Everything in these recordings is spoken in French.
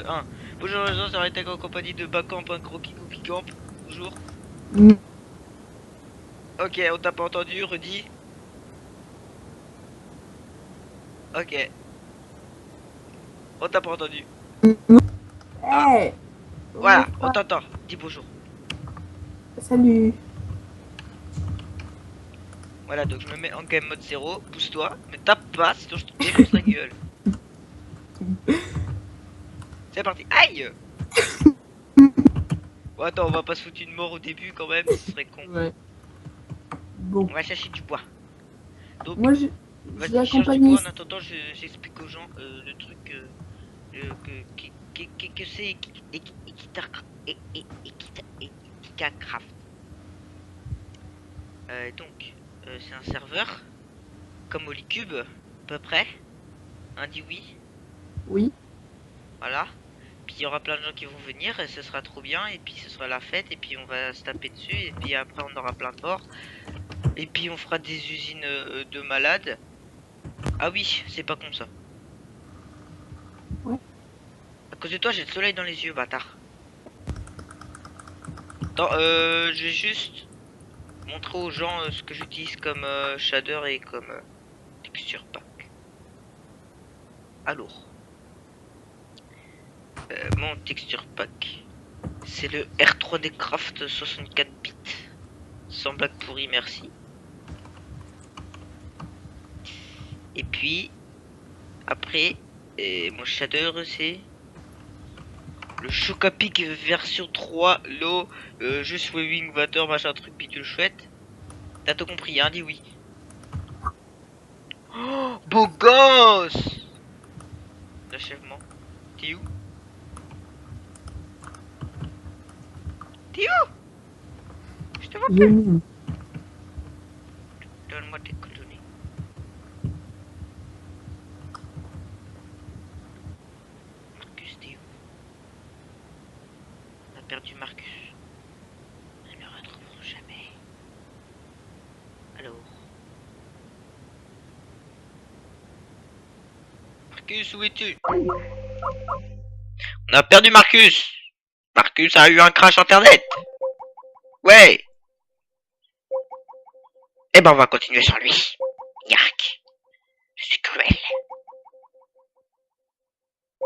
1. Bonjour les gens, c'est Arrêtec en compagnie de Bacamp, un croquis cookie camp. Bonjour. Mm. Ok, on t'a pas entendu, redis. Ok, on t'a pas entendu. Ah, Hey, voilà, bouge on pas. t'entend. Dis bonjour. Salut. Voilà, donc je me mets en game mode 0. Pousse-toi, me tape pas, sinon je te défonce la gueule. C'est parti. Aïe! Bon, attends, on va pas se foutre une mort au début quand même, ce serait con. Ouais. Bon, On va chercher du bois. Donc, moi je l'ai vas-y, cherche du accompagné bois. En ici. attendant, j'explique aux gens le truc que c'est Equitacraft. Donc, c'est un serveur, comme Holycube, à peu près. Un dit oui, Oui. voilà. Puis il y aura plein de gens qui vont venir et ce sera trop bien. Et puis ce sera la fête. Et puis on va se taper dessus. Et puis après on aura plein de morts. Et puis on fera des usines de malades. Ah oui, c'est pas con ça. Ouais. À cause de toi, j'ai le soleil dans les yeux, bâtard. Attends, je vais juste montrer aux gens ce que j'utilise comme shader et comme texture pack. Alors, mon texture pack, c'est le R3D Craft 64 bits. Sans blague pourrie, merci. Et puis, après, mon shader, c'est le Chocapic version 3, low, juste waving, water, machin truc bidule chouette. T'as tout compris, hein, dis oui. Oh, beau gosse! L'achèvement. T'es où? T'es où? Je te vois J'ai plus. mis. Donne-moi tes coordonnées. Marcus, t'es où? On a perdu Marcus. Nous ne le retrouverons jamais. Alors. Marcus, où es-tu? On a perdu Marcus. Marcus a eu un crash internet. Ouais. Eh ben on va continuer sans lui. Yark. Je suis cruel.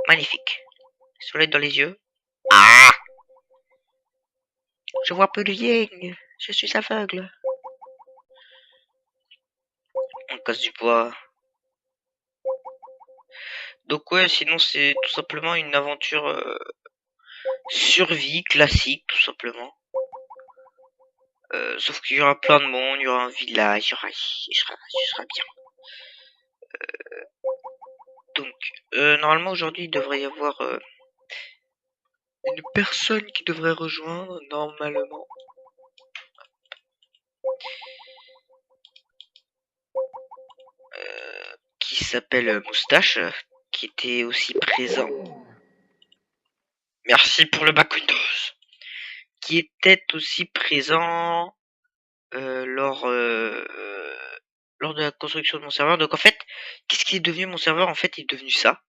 Magnifique. Soleil dans les yeux. Ah. Je vois peu de ying. Je suis aveugle. On casse du bois. Donc ouais, sinon c'est tout simplement une aventure survie classique, tout simplement. Sauf qu'il y aura plein de monde, il y aura un village, il sera bien. Donc, normalement aujourd'hui il devrait y avoir une personne qui devrait rejoindre, normalement. Qui s'appelle Moustache, qui était aussi présent. Merci pour le back Windows. Qui était aussi présent lors de la construction de mon serveur. Donc en fait, qu'est-ce qui est devenu mon serveur? En fait, il est devenu ça.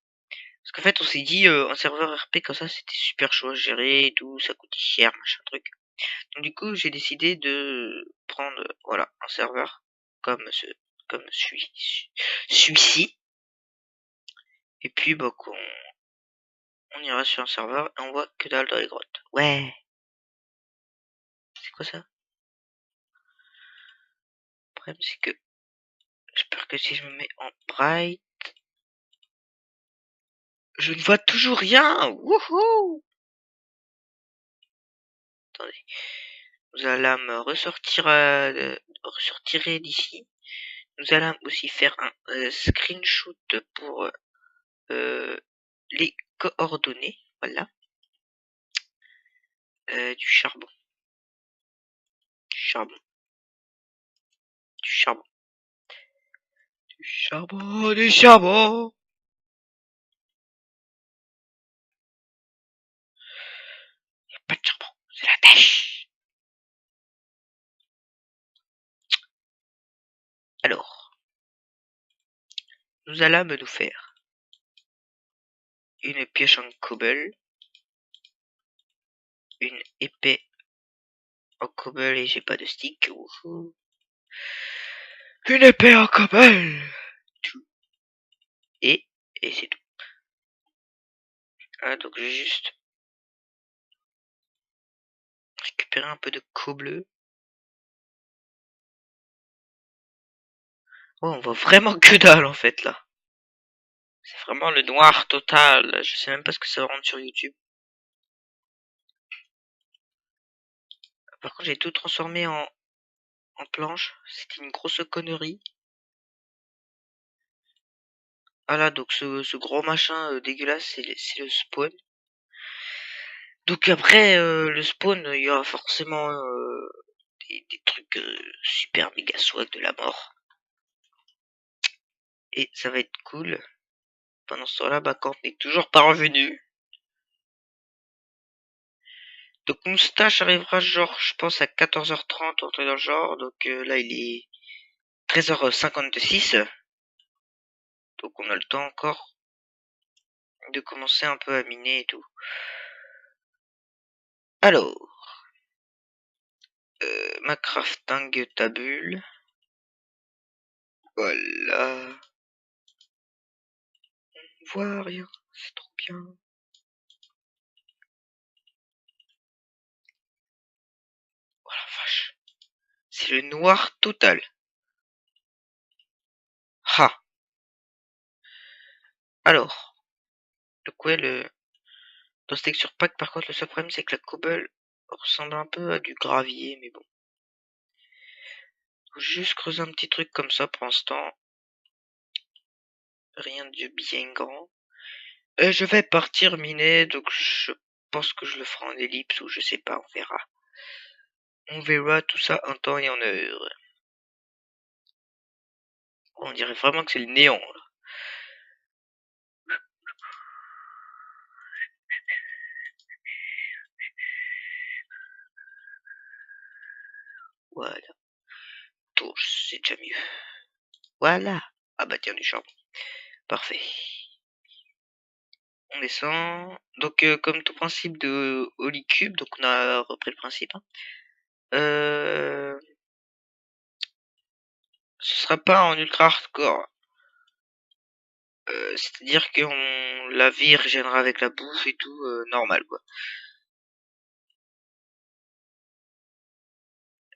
Parce qu'en fait, on s'est dit, un serveur RP comme ça, c'était super chaud à gérer et tout, ça coûtait cher, machin truc. Donc du coup, j'ai décidé de prendre, voilà, un serveur comme celui-ci. Et puis, bah, on ira sur un serveur et on voit que dalle dans les grottes. Ouais, c'est quoi ça? Le problème, c'est que, j'espère que si je me mets en bright, je ne vois toujours rien. Wouhou! Attendez, nous allons ressortir d'ici. Nous allons aussi faire un screenshot pour les coordonnées. Voilà. Du charbon. Du charbon. Du charbon. Du charbon. Du charbon. Y a pas de charbon. C'est la tâche. Alors, nous allons nous faire une pioche en cobble. une épée en cobble et j'ai pas de stick. Wouhou. Une épée en cobble. Et c'est tout. Ah, donc j'ai juste récupéré un peu de cobble. Oh, on voit vraiment que dalle en fait là. C'est vraiment le noir total. Je sais même pas ce que ça rend sur YouTube. Par contre, j'ai tout transformé en planche. C'était une grosse connerie. Ah là, donc ce gros machin dégueulasse, c'est le spawn. Donc après le spawn, il y aura forcément des trucs super méga swag de la mort. Et ça va être cool. Pendant ce temps-là, bah, quand on n'est toujours pas revenu. Donc Moustache arrivera genre, je pense, à 14h30 ou un truc dans le genre. Donc là, il est 13h56. Donc on a le temps encore de commencer un peu à miner et tout. Alors, ma crafting table. Voilà. On voit rien, c'est trop bien. Oh la vache. C'est le noir total. Ha. Alors, donc ouais, dans ce texture pack, par contre, le seul problème, c'est que la cobble ressemble un peu à du gravier, mais bon. Faut juste creuser un petit truc comme ça pour l'instant. Rien de bien grand. Je vais partir miner, donc je pense que je le ferai en ellipse ou je sais pas, on verra. On verra tout ça en temps et en heure. On dirait vraiment que c'est le néant, là. Voilà. Touche, c'est déjà mieux. Voilà. Ah bah tiens, du charbon. Parfait. On descend. Donc comme tout principe de Holy Cube, donc on a repris le principe. Hein. Ce sera pas en ultra hardcore. C'est-à-dire que la vie régénérera avec la bouffe et tout, normal quoi.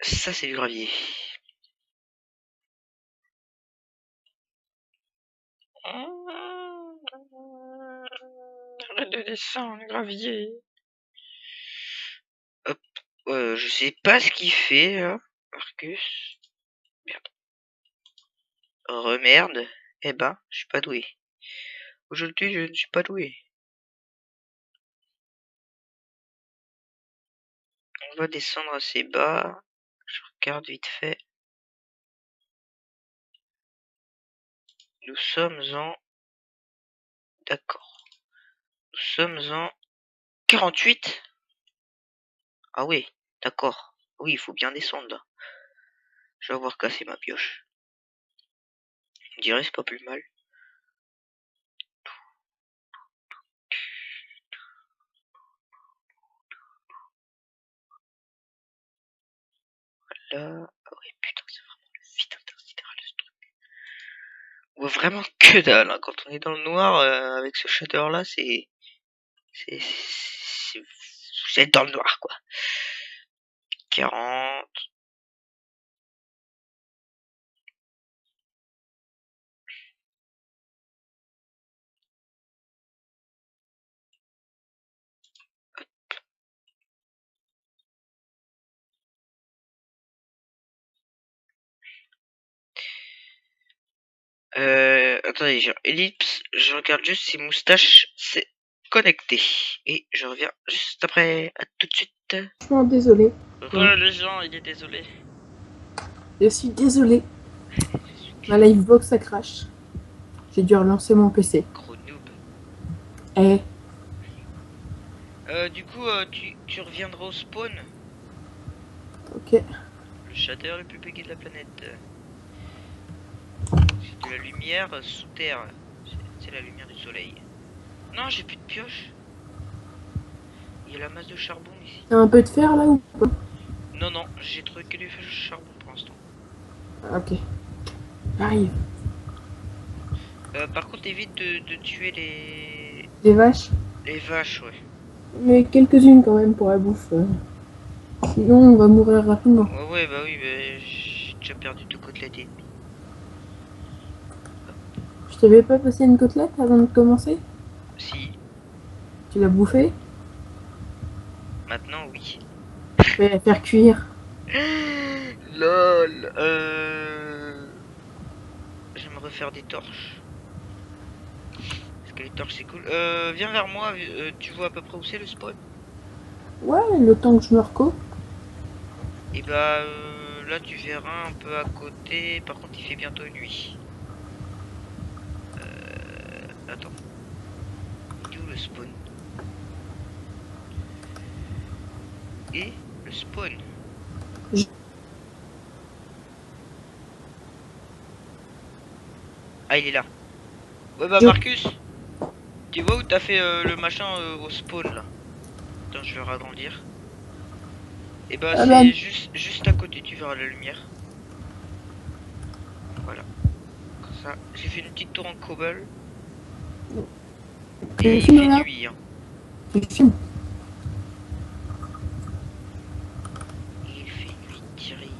Ça c'est du gravier. Arrête de descendre, gravier. Hop. Je sais pas ce qu'il fait là, Marcus. Merde. Remerde. Eh ben, je suis pas doué. Aujourd'hui, je ne suis pas doué. On va descendre assez bas. Je regarde vite fait. Nous sommes en... D'accord. Nous sommes en 48. Ah oui, d'accord. Oui, il faut bien descendre là. Je vais avoir cassé ma pioche. On dirait c'est pas plus mal. Là... Ah ouais, putain, c'est vraiment le vide intersidéral ce truc. On voit vraiment que dalle. Hein. Quand on est dans le noir, avec ce shader là, c'est... Vous êtes dans le noir quoi. 40... Attendez, j'ai ellipse, je regarde juste si Moustache s'est connecté. Et je reviens juste après. À tout de suite. Franchement, désolé. Les gens, il est désolé. Je suis désolé. Ma livebox, ça crache. J'ai dû relancer mon PC. Gros noob. Eh, Du coup, tu reviendras au spawn. ok. Le shader le plus bugué de la planète. C'est de la lumière sous terre. C'est la lumière du soleil. Non, j'ai plus de pioche. Il y a la masse de charbon ici. T'as un peu de fer là ou pas? Non, non, j'ai trouvé que du charbon pour l'instant. Ah, ok. J'arrive. Par contre, évite de tuer Des vaches. les vaches, ouais. Mais quelques-unes quand même pour la bouffe. Sinon, on va mourir rapidement. Ouais, ouais, bah oui, bah, j'ai déjà perdu 2 côtelettes et demie. Je t'avais pas passé une côtelette avant de commencer? Si, Tu l'as bouffée? maintenant, oui. Je vais la faire cuire. LOL. Je vais me refaire des torches. Parce que les torches c'est cool. Viens vers moi, tu vois à peu près où c'est le spawn? Ouais, le temps que je me recoupe. Et bah là tu verras un peu à côté. Par contre il fait bientôt nuit. Attends. Il est où le spawn? Et le spawn? Je- Ah il est là. Ouais bah je- Marcus, tu vois où t'as fait le machin au spawn là? Attends je vais ragrandir. Et bah Ah bah, c'est juste à côté, tu verras la lumière. Voilà. Comme ça. J'ai fait une petite tour en cobble. Et tu il filmes fait là? nuit hein. Tu filmes? Il fait nuit Thierry.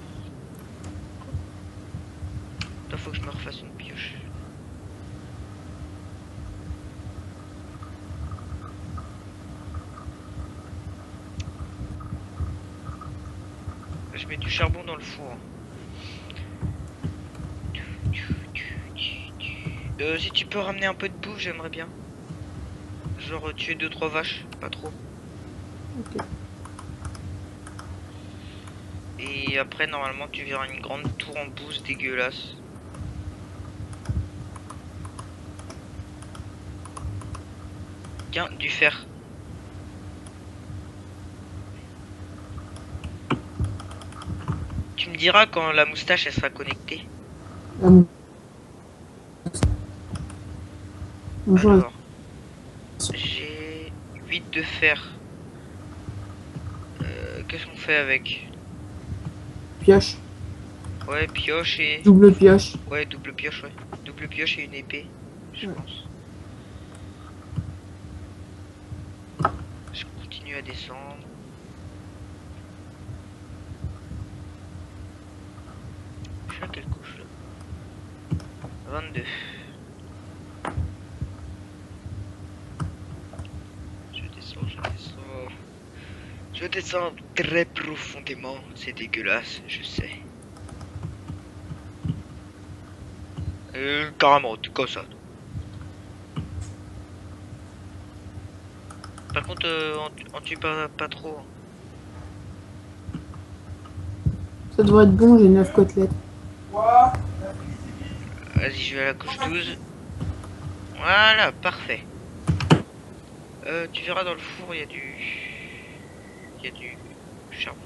Attends, faut que je me refasse une pioche. Je mets du charbon dans le four. Si tu peux ramener un peu de bouffe, j'aimerais bien. Genre tuer 2-3 vaches, pas trop. Ok. Et après, normalement, tu verras une grande tour en bouse dégueulasse. Tiens, du fer. Tu me diras quand la moustache elle sera connectée. Bonjour. Alors, j'ai 8 de fer. Qu'est-ce qu'on fait avec? Pioche. Ouais, pioche et... Double pioche. Ouais, double pioche, ouais. Double pioche et une épée, je Ouais. pense. Je continue à descendre. Je suis à quelle couche là? 22. Je descends, je descends. Je descends très profondément. C'est dégueulasse, je sais. Carrément, tout comme ça. Par contre, on tue pas trop. Ça devrait être bon, j'ai 9 côtelettes. Vas-y, je vais à la couche 12. Voilà, parfait. Tu verras dans le four, il y a du... Il y a du charbon.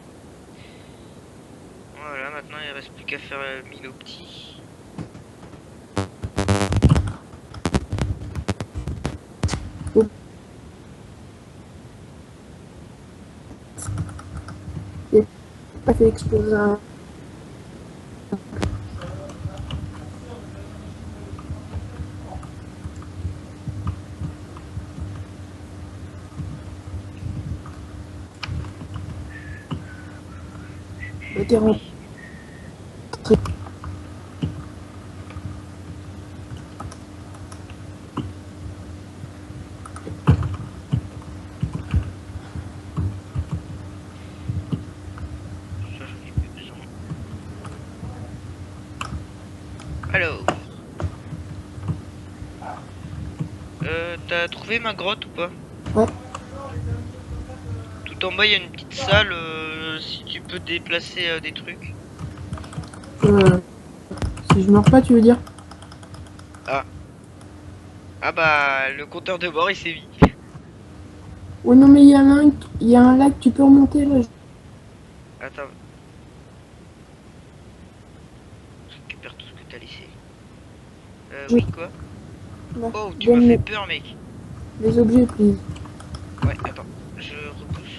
Voilà, maintenant il reste plus qu'à faire mine au petit. J'ai pas fait exploser un. Le terrain. Ça, j'en ai plus besoin. Alors, t'as trouvé ma grotte ou pas? Ouais. Tout en bas, il y a une petite salle. Si tu peux déplacer des trucs. Si je meurs pas, tu veux dire? Ah. Ah bah, le compteur de bord il s'est vide. Ouais, non, mais il y a un lac, tu peux remonter là. Attends. Je récupère tout ce que t'as laissé. Oui, quoi? Là, Oh, tu m'as fait peur, mec. les objets, please. Ouais, attends. Je repousse.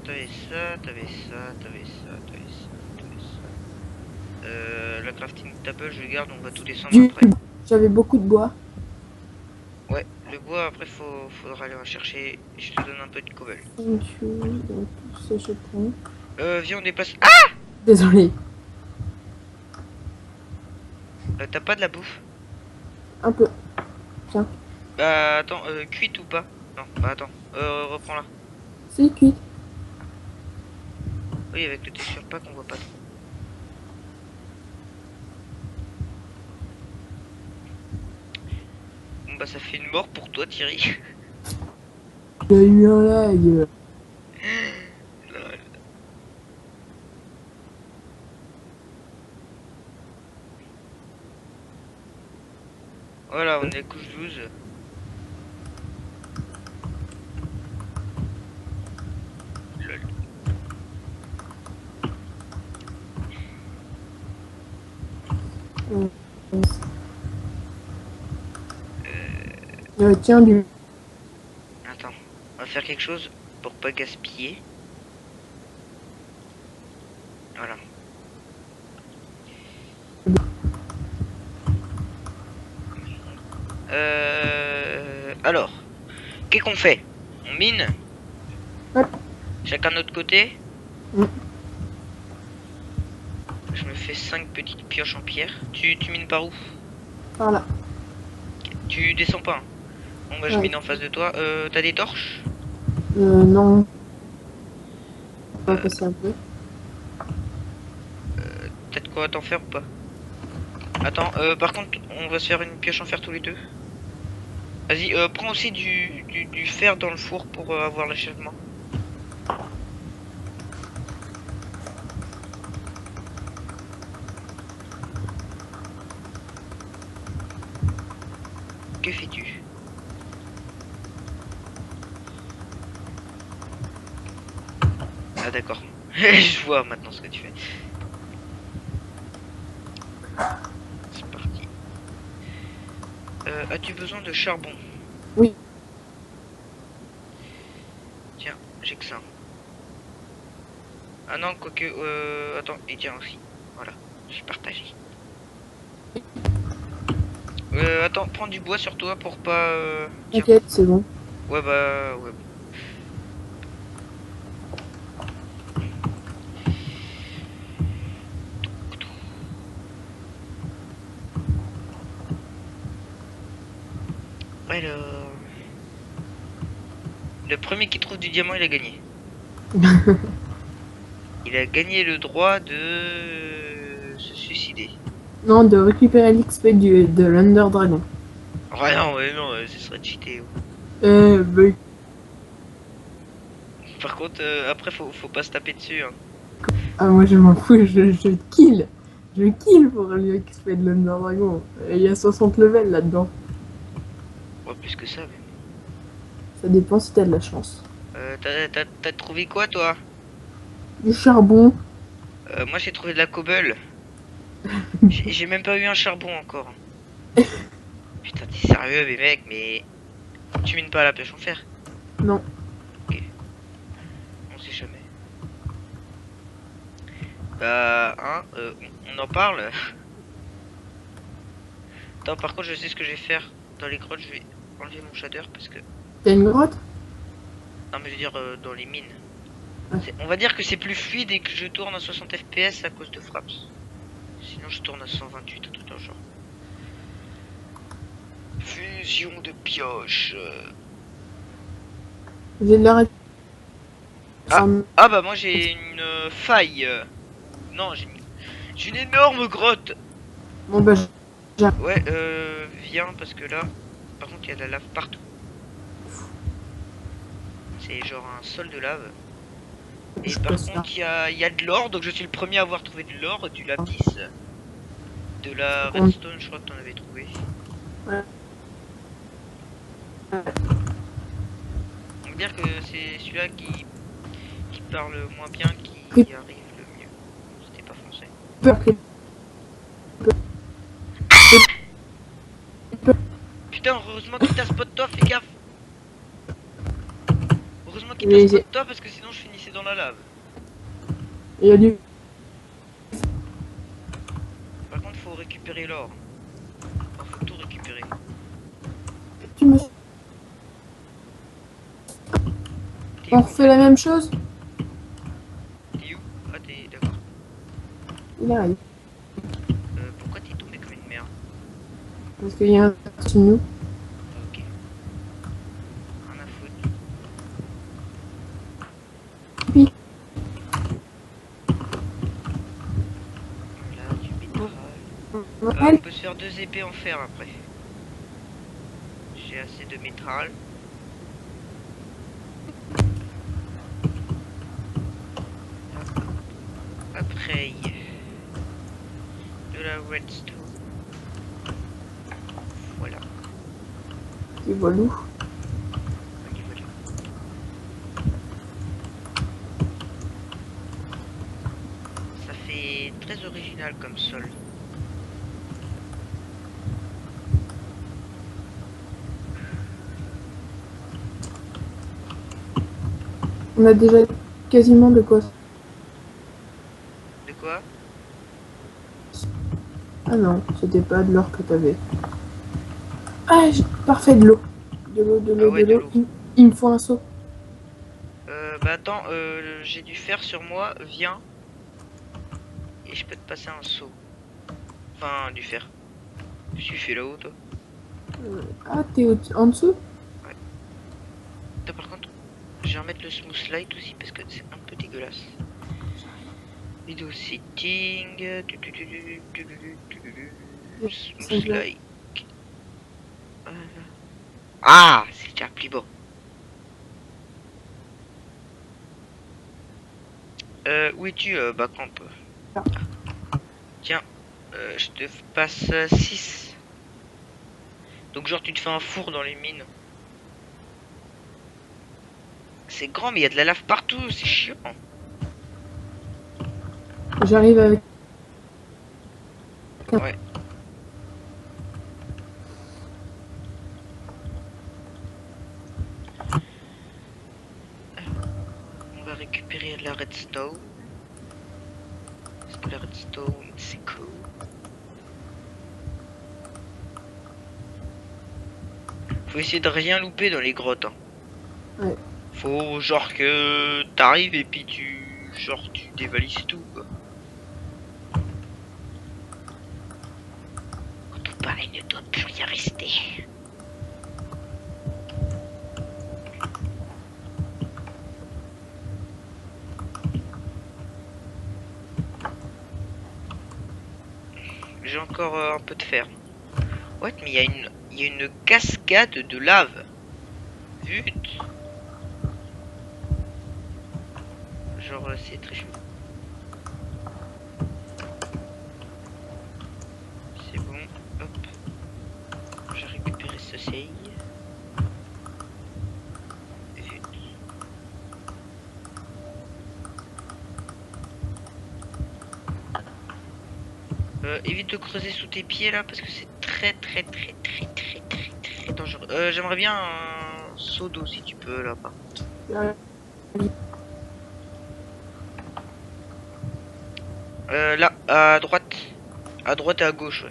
t'avais ça, t'avais ça, t'avais ça, t'avais ça, t'avais ça. La crafting table, je garde, on va tout descendre Du... après. J'avais beaucoup de bois. Ouais, le bois, après, faudra aller en chercher. Je te donne un peu de cobble. Thank you. Donc, tout ça, je prends. Viens, on dépasse. Ah! Désolé. T'as pas de la bouffe? Un peu. Tiens. Bah, attends, cuite ou pas? Non, bah, attends, reprends-la. C'est cuit. Oui, avec le texture pack, on voit pas trop. Bon, bah, ça fait une mort pour toi, Thierry. Il y a eu un lag. Voilà, on est à couche 12. Lol. Tiens, du... Attends, on va faire quelque chose pour pas gaspiller. Voilà. Alors, qu'est-ce qu'on fait? On mine? Ouais. Chacun de notre côté? Mm. Je me fais 5 petites pioches en pierre. Tu mines par où? Par là. Tu descends pas, hein. Bon bah je Ouais. mine en face de toi. T'as des torches? Non. On va passer un peu. T'as de quoi t'en faire ou pas? Attends, par contre, on va se faire une pioche en fer tous les deux. Vas-y, prends aussi du fer dans le four pour avoir l'achèvement. Que fais-tu? Ah d'accord. Je vois maintenant ce que tu fais. C'est parti. As-tu besoin de charbon? Oui. Tiens, j'ai que ça. Ah non, quoique... attends, et tiens aussi. Voilà, j'ai partagé. Attends, prends du bois sur toi pour pas... Tiens. T'inquiète, c'est bon. Ouais bah... Ouais. Alors... Le premier qui trouve du diamant, il a gagné. Il a gagné le droit de se suicider. Non, de récupérer l'XP de l'Under Dragon. Ouais, non, ouais, non, ce serait cheaté. Bah, Par contre, après, faut pas se taper dessus. Hein. ah, moi je m'en fous, je kill. Je kill pour l'XP de l'Under Dragon. Et il y a 60 levels là-dedans. Ouais, plus que ça. Mais... Ça dépend si t'as de la chance. T'as trouvé quoi, toi? Du charbon. Moi, j'ai trouvé de la cobble. J'ai même pas eu un charbon encore. Putain, t'es sérieux, mais mec, mais... Tu mines pas à la pêche en fer? Non. Ok. On sait jamais. Bah, hein, on en parle. Attends, par contre, je sais ce que je vais faire. Dans les grottes, je vais enlever mon shader parce que... T'as une grotte? Non, mais je veux dire, dans les mines. Ouais. On va dire que c'est plus fluide et que je tourne à 60 FPS à cause de Fraps. Sinon, je tourne à 128, un truc dans le genre. Fusion de pioche. J'ai de la ré- Ah. Ça- Ah bah moi j'ai une faille. Non, j'ai une énorme grotte. Bon bah, Ouais, viens parce que là, par contre il y a de la lave partout. C'est genre un sol de lave. Et je par passe contre il y a de l'or, donc je suis le premier à avoir trouvé de l'or, du lapis, de la redstone, je crois que t'en avais trouvé. Ouais. On va dire que c'est celui-là qui parle moins bien qui arrive le mieux. C'était pas français. Putain, heureusement qu'il t'a spot toi, fais gaffe. Heureusement qu'il te Et spot toi parce que sinon je finissais dans la lave. il y a du... Par contre faut récupérer l'or. Enfin, faut tout récupérer. Tu me... T'es On où en refait fait? la même chose? T'es où? Ah t'es d'accord. Il arrive. Pourquoi t'es tombé comme une merde? Parce qu'il y a un dessus de nous. Ok. Rien à foutre. Puis, Là du métal. On elle, peut se faire 2 épées en fer après. J'ai assez de métal. Après, de la redstone. Voilà. qui voit où? Voilà, voilà. Ça fait très original comme sol. On a déjà quasiment de quoi. De quoi? Ah non, c'était pas de l'or que t'avais. Ah, parfait, de l'eau. De l'eau, de Ah l'eau, ouais, de de l'eau. l'eau. Il me faut un seau. Bah attends, j'ai du fer sur moi. Viens. Et je peux te passer un seau. Enfin, du fer. Qu'est-ce que tu fais là-haut, toi? Ah, t'es en dessous? Ouais. Attends, par contre, je vais remettre le smooth light aussi parce que c'est un peu dégueulasse. Video setting. Smooth light. Ah, c'est déjà plus beau. Où es-tu, Bacamp? Tiens, je te passe 6. Donc genre tu te fais un four dans les mines. C'est grand mais il y a de la lave partout, c'est chiant. J'arrive avec. Ouais. On va récupérer de la redstone. Parce que la redstone c'est cool. Faut essayer de rien louper dans les grottes. Hein. Ouais. Faut genre que t'arrives et puis tu dévalises tout quoi. Quand on part, il ne doit plus rien rester. J'ai encore un peu de fer. What, mais il y a une cascade de lave. Zut. Genre c'est très chaud. C'est bon. Hop. J'ai récupéré ce seuil. Zut. Évite de creuser sous tes pieds là parce que c'est très dangereux. J'aimerais bien un seau d'eau si tu peux là-bas. Là, à droite. À droite et à gauche, ouais.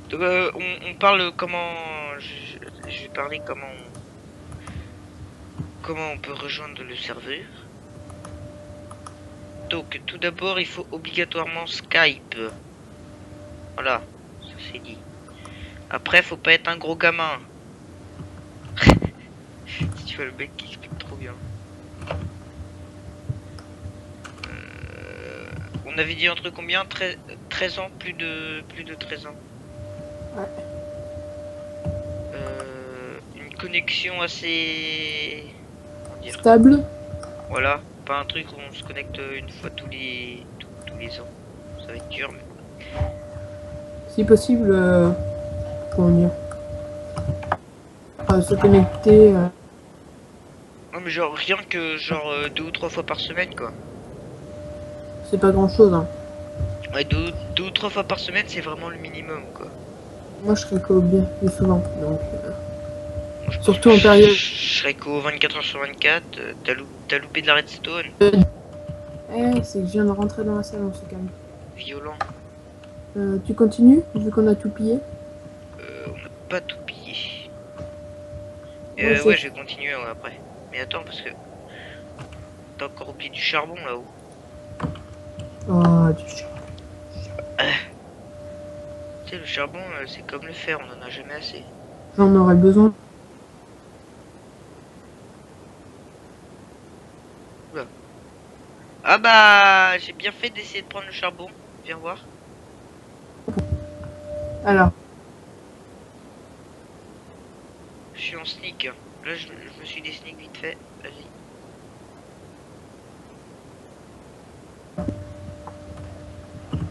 Donc, on parle comment... Je vais parler comment on peut rejoindre le serveur. Donc, tout d'abord, il faut obligatoirement Skype. Voilà, ça c'est dit. Après, faut pas être un gros gamin. Si tu vois le mec qui explique trop bien. On avait dit entre combien? 13 ans, plus de 13 ans. Ouais. Une connexion assez... comment dire? Stable. Voilà, pas un truc où on se connecte une fois tous les ans. Ça va être dur, mais... Si possible, comment dire, se connecter. Non mais genre rien que genre 2 ou 3 fois par semaine quoi. C'est pas grand chose, hein. Ouais, deux ou trois fois par semaine, c'est vraiment le minimum, quoi. Moi, je serais qu'au bien plus souvent. Donc, Moi, je pense que surtout en période. je serais qu'au 24 heures sur 24. T'as loupé de la redstone. C'est que je viens de rentrer dans la salle, on se calme. Violent. Tu continues, vu qu'on a tout pillé? On n'a pas tout pillé. Ouais, Ouais, c'est. je vais continuer ouais, après. Mais attends, parce que t'as encore oublié du charbon là-haut. Oh, du chien. Tu sais, le charbon, c'est comme le fer, on en a jamais assez. J'en aurais besoin. Oula. Ah bah, j'ai bien fait d'essayer de prendre le charbon. Viens voir. Alors. Je suis en sneak, hein. Là, je me suis des sneak vite fait. Vas-y.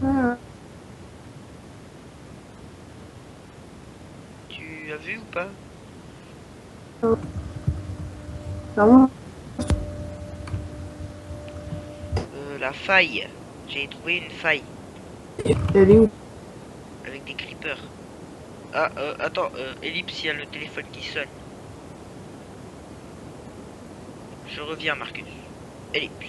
Ouais, Tu as vu ou pas? ouais. Vraiment, La faille. J'ai trouvé une faille elle est où? avec des creepers. Ah, attends, Ellipse, il y a le téléphone qui sonne. Je reviens, Marcus. Ellipse.